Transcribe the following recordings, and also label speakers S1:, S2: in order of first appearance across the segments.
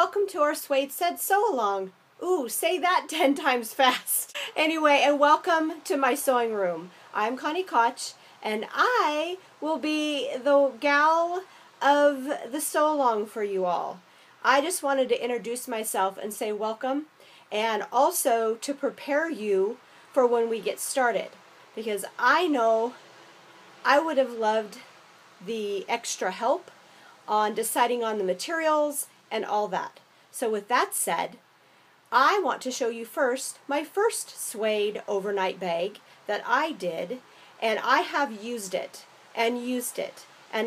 S1: Welcome to our Suede Said Sew Along. Ooh, say that 10 times fast. Anyway, and welcome to my sewing room. I'm Connie Koch, and I will be the gal of the sew along for you all. I just wanted to introduce myself and say welcome, and also to prepare you for when we get started, because I know I would have loved the extra help on deciding on the materials and all that. So with that said, I want to show you first my first suede overnight bag that I did, and I have used it, and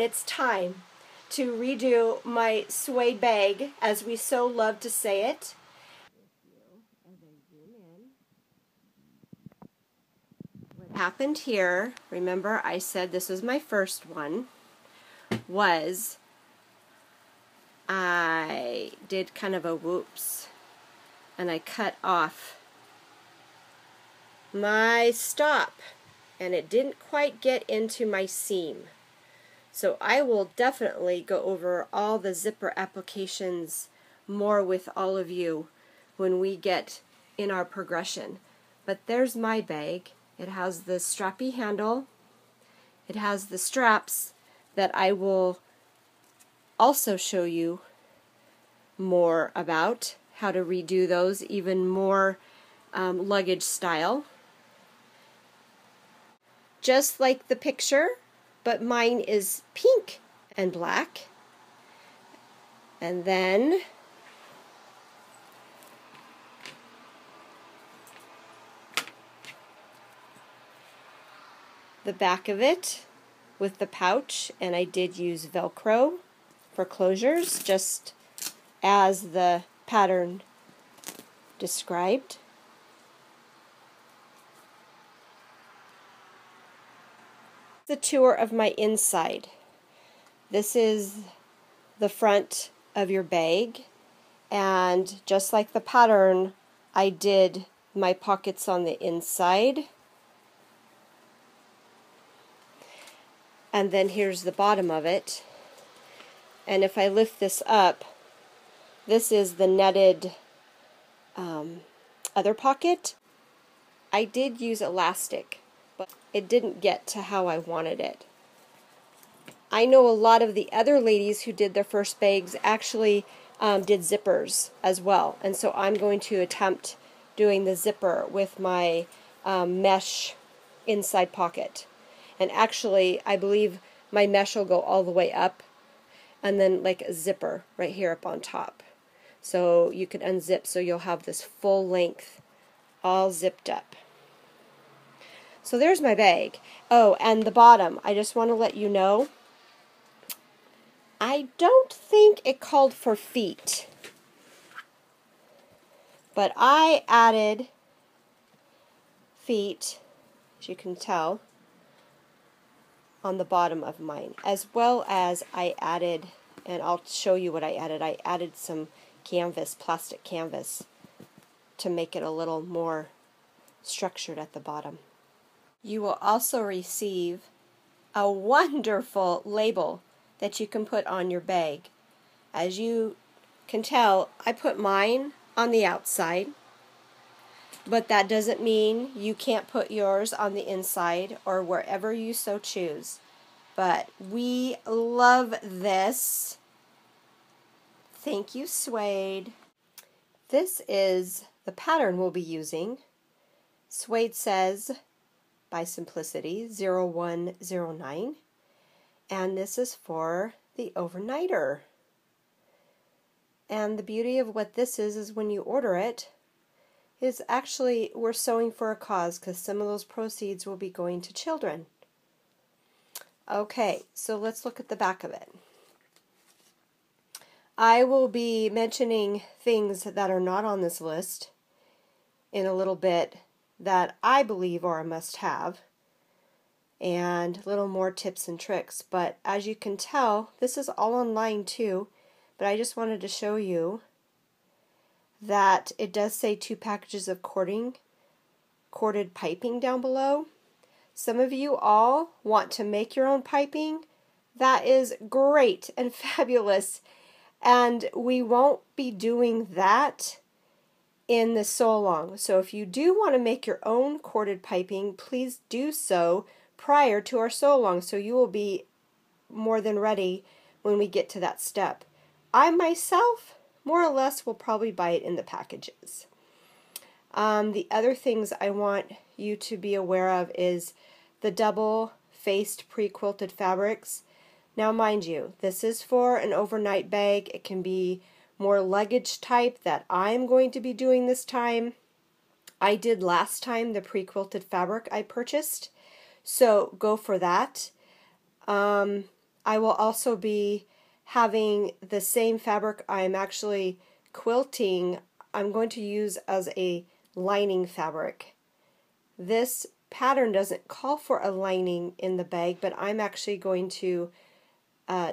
S1: it's time to redo my suede bag, as we so love to say it. What happened here, remember I said this was my first one, was I did kind of a whoops, and I cut off my stop, and it didn't quite get into my seam. So I will definitely go over all the zipper applications more with all of you when we get in our progression. But there's my bag. It has the strappy handle. It has the straps that I will also show you more about how to redo those even more luggage style. Just like the picture, but mine is pink and black. And then the back of it with the pouch, and I did use Velcro for closures, just as the pattern described. The tour of my inside. This is the front of your bag, and just like the pattern, I did my pockets on the inside. And then here's the bottom of it. And if I lift this up, this is the netted other pocket. I did use elastic, but it didn't get to how I wanted it. I know a lot of the other ladies who did their first bags actually did zippers as well, and so I'm going to attempt doing the zipper with my mesh inside pocket. And actually, I believe my mesh will go all the way up, and then like a zipper right here up on top. So you can unzip, so you'll have this full length all zipped up. So there's my bag. Oh, and the bottom, I just want to let you know, I don't think it called for feet, but I added feet, as you can tell, on the bottom of mine, as well as I added, and I'll show you what I added some canvas, plastic canvas, to make it a little more structured at the bottom. You will also receive a wonderful label that you can put on your bag. As you can tell, I put mine on the outside, but that doesn't mean you can't put yours on the inside or wherever you so choose. But we love this. Thank you, Suede. This is the pattern we'll be using. SUEDEsays by Simplicity 0109. And this is for the overnighter. And the beauty of what this is when you order it, is actually we're sewing for a cause, because some of those proceeds will be going to children. Okay, so let's look at the back of it. I will be mentioning things that are not on this list in a little bit that I believe are a must-have, and a little more tips and tricks. But as you can tell, this is all online too, but I just wanted to show you that it does say 2 packages of corded piping down below. Some of you all want to make your own piping. That is great and fabulous. And we won't be doing that in the sew along. So if you do want to make your own corded piping, please do so prior to our sew along, so you will be more than ready when we get to that step. I myself, more or less, will probably buy it in the packages. The other things I want you to be aware of is the double-faced pre-quilted fabrics. Now mind you, this is for an overnight bag. It can be more luggage type that I'm going to be doing this time. I did last time the pre-quilted fabric I purchased, so go for that. I will also be having the same fabric I'm actually quilting. I'm going to use as a lining fabric. This pattern doesn't call for a lining in the bag, but I'm actually going to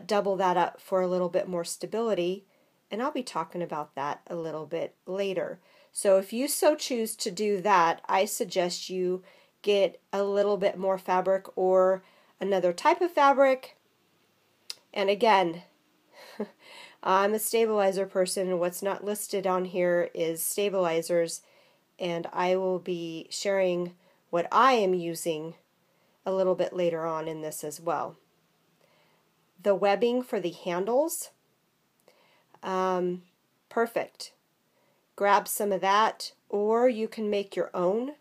S1: double that up for a little bit more stability, and I'll be talking about that a little bit later. So if you so choose to do that, I suggest you get a little bit more fabric or another type of fabric. And again, I'm a stabilizer person, and what's not listed on here is stabilizers, and I will be sharing what I am using a little bit later on in this as well. The webbing for the handles, perfect. Grab some of that, or you can make your own.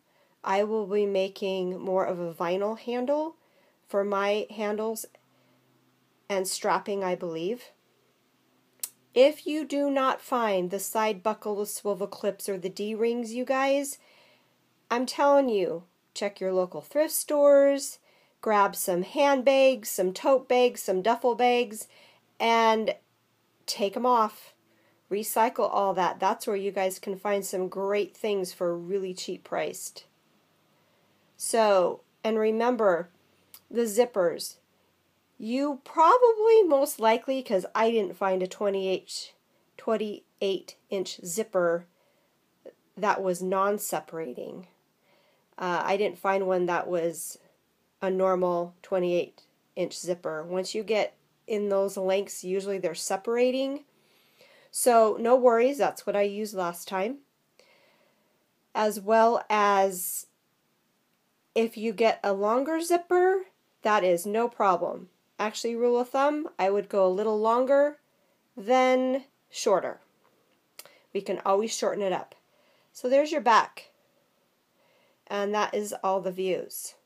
S1: I will be making more of a vinyl handle for my handles and strapping, I believe. If you do not find the side buckle, the swivel clips, or the D-rings, you guys, I'm telling you, check your local thrift stores, grab some handbags, some tote bags, some duffel bags, and take them off. Recycle all that. That's where you guys can find some great things for really cheap priced. So, and remember, the zippers. You probably, most likely, because I didn't find a 28-inch zipper that was non-separating. I didn't find one that was a normal 28-inch zipper. Once you get in those lengths, usually they're separating. So no worries, that's what I used last time. As well as if you get a longer zipper, that is no problem. Actually, rule of thumb, I would go a little longer than shorter. We can always shorten it up. So there's your back. And that is all the views.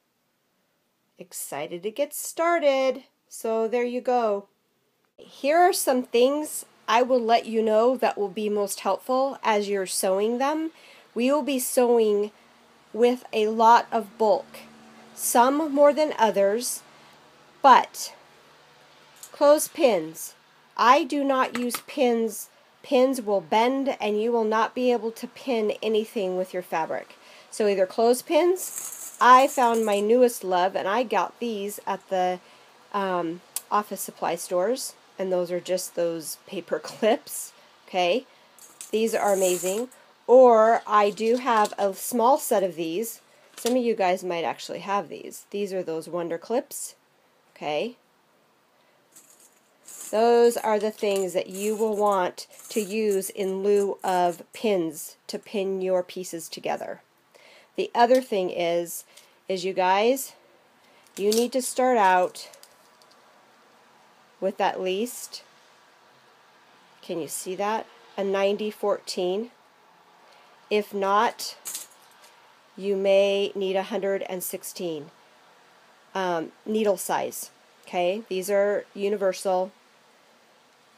S1: Excited to get started. So there you go. Here are some things I will let you know that will be most helpful as you're sewing them. We will be sewing with a lot of bulk. Some more than others, but clothespins. I do not use pins. Pins will bend and you will not be able to pin anything with your fabric. So either clothespins, I found my newest love, and I got these at the office supply stores, and those are just those paper clips. Okay, these are amazing. Or I do have a small set of these. Some of you guys might actually have these. These are those Wonder Clips. Okay. Those are the things that you will want to use in lieu of pins to pin your pieces together. The other thing is you guys, you need to start out with at least, can you see that? A 90-14. If not, you may need 116 needle size. Okay, these are universal.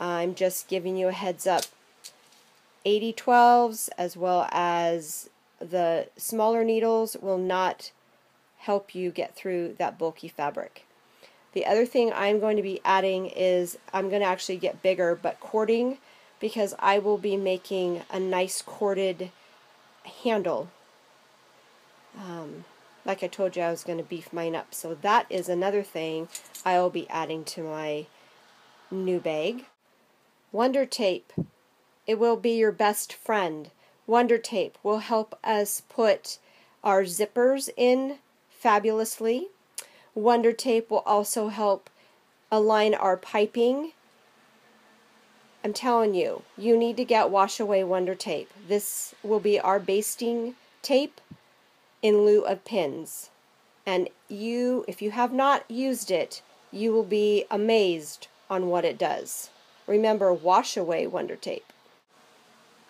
S1: I'm just giving you a heads up. 80-12s as well as the smaller needles will not help you get through that bulky fabric. The other thing I'm going to be adding is I'm going to actually get bigger, but cording, because I will be making a nice corded handle. Like I told you, I was going to beef mine up. So that is another thing I'll be adding to my new bag. Wonder tape. It will be your best friend. Wonder tape will help us put our zippers in fabulously. Wonder tape will also help align our piping I'm telling you, you need to get Wash Away Wonder Tape. This will be our basting tape in lieu of pins. And if you have not used it, you will be amazed on what it does. Remember, Wash Away Wonder Tape.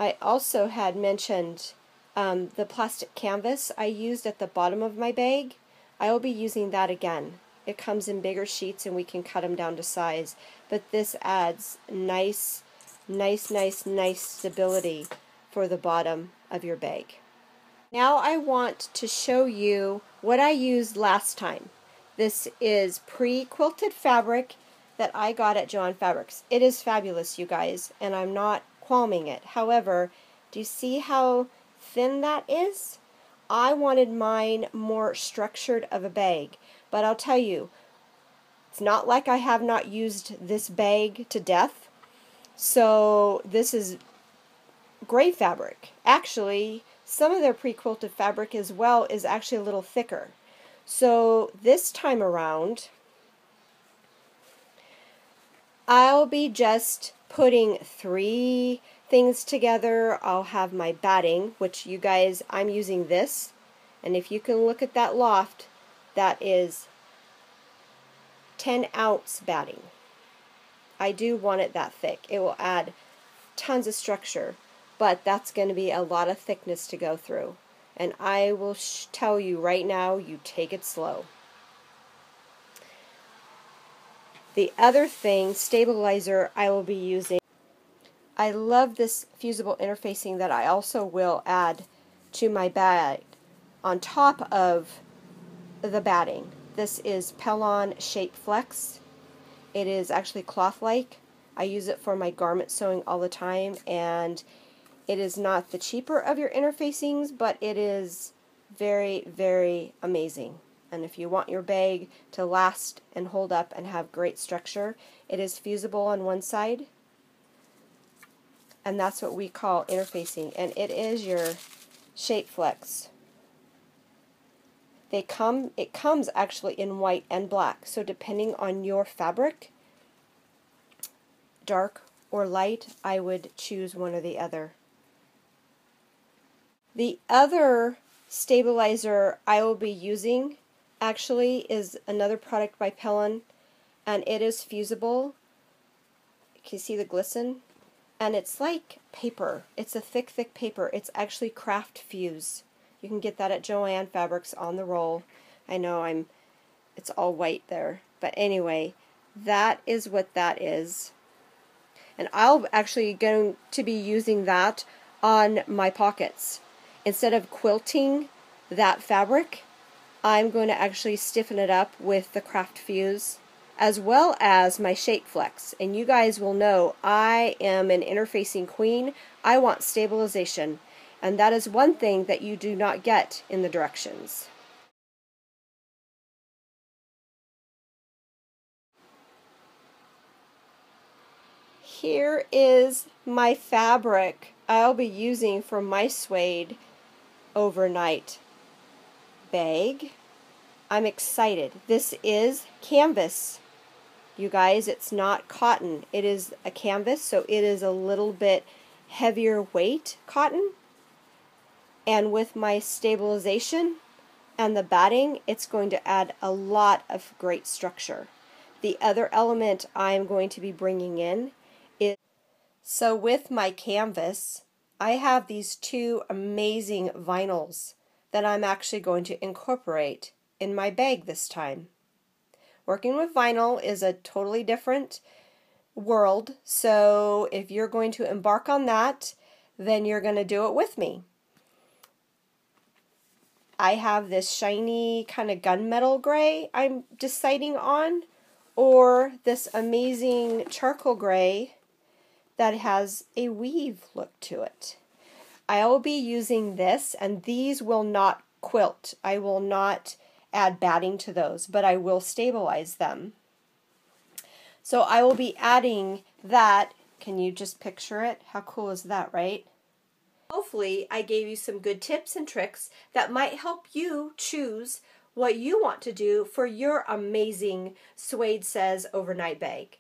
S1: I also had mentioned the plastic canvas I used at the bottom of my bag. I will be using that again. It comes in bigger sheets and we can cut them down to size. But this adds nice stability for the bottom of your bag. Now I want to show you what I used last time. This is pre-quilted fabric that I got at Joann Fabrics. It is fabulous, you guys, and I'm not qualming it. However, do you see how thin that is? I wanted mine more structured of a bag, but I'll tell you, it's not like I have not used this bag to death. So this is great fabric. Actually, some of their pre-quilted fabric as well is actually a little thicker. So this time around, I'll be just putting 3 things together. I'll have my batting, which you guys, I'm using this. And if you can look at that loft, that is 10-ounce batting. I do want it that thick. It will add tons of structure, but that's going to be a lot of thickness to go through. And I will tell you right now, you take it slow. The other thing, stabilizer, I will be using. I love this fusible interfacing that I also will add to my bag on top of the batting. This is Pellon Shape Flex. It is actually cloth-like. I use it for my garment sewing all the time, and it is not the cheaper of your interfacings, but it is very amazing. And if you want your bag to last and hold up and have great structure, it is fusible on one side, and that's what we call interfacing, and it is your Shape Flex. It comes actually in white and black, so depending on your fabric, dark or light, I would choose one or the other. The other stabilizer I will be using actually is another product by Pellon, and it is fusible. Can you see the glisten? And it's like paper. It's a thick paper. It's actually craft fuse. You can get that at Joann Fabrics on the roll. I know it's all white there. But anyway, that is what that is. And I'll actually going to be using that on my pockets. Instead of quilting that fabric, I'm going to actually stiffen it up with the craft fuse as well as my Shape Flex. And you guys will know I am an interfacing queen. I want stabilization. And that is one thing that you do not get in the directions. Here is my fabric I'll be using for my suede overnight bag. I'm excited. This is canvas. You guys, it's not cotton. It is a canvas, so it is a little bit heavier weight cotton. And with my stabilization and the batting, it's going to add a lot of great structure. The other element I'm going to be bringing in is, so with my canvas, I have these 2 amazing vinyls that I'm actually going to incorporate in my bag this time. Working with vinyl is a totally different world, so if you're going to embark on that, then you're going to do it with me. I have this shiny kind of gunmetal gray I'm deciding on, or this amazing charcoal gray that has a weave look to it. I will be using this, and these will not quilt. I will not add batting to those, but I will stabilize them. So I will be adding that. Can you just picture it? How cool is that, right? Hopefully I gave you some good tips and tricks that might help you choose what you want to do for your amazing SUEDEsays overnight bag.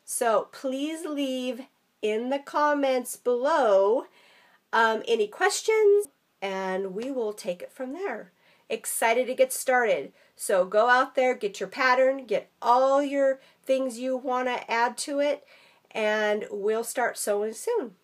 S1: So please leave in the comments below any questions, and we will take it from there. Excited to get started. So go out there, get your pattern, get all your things you want to add to it, and we'll start sewing soon.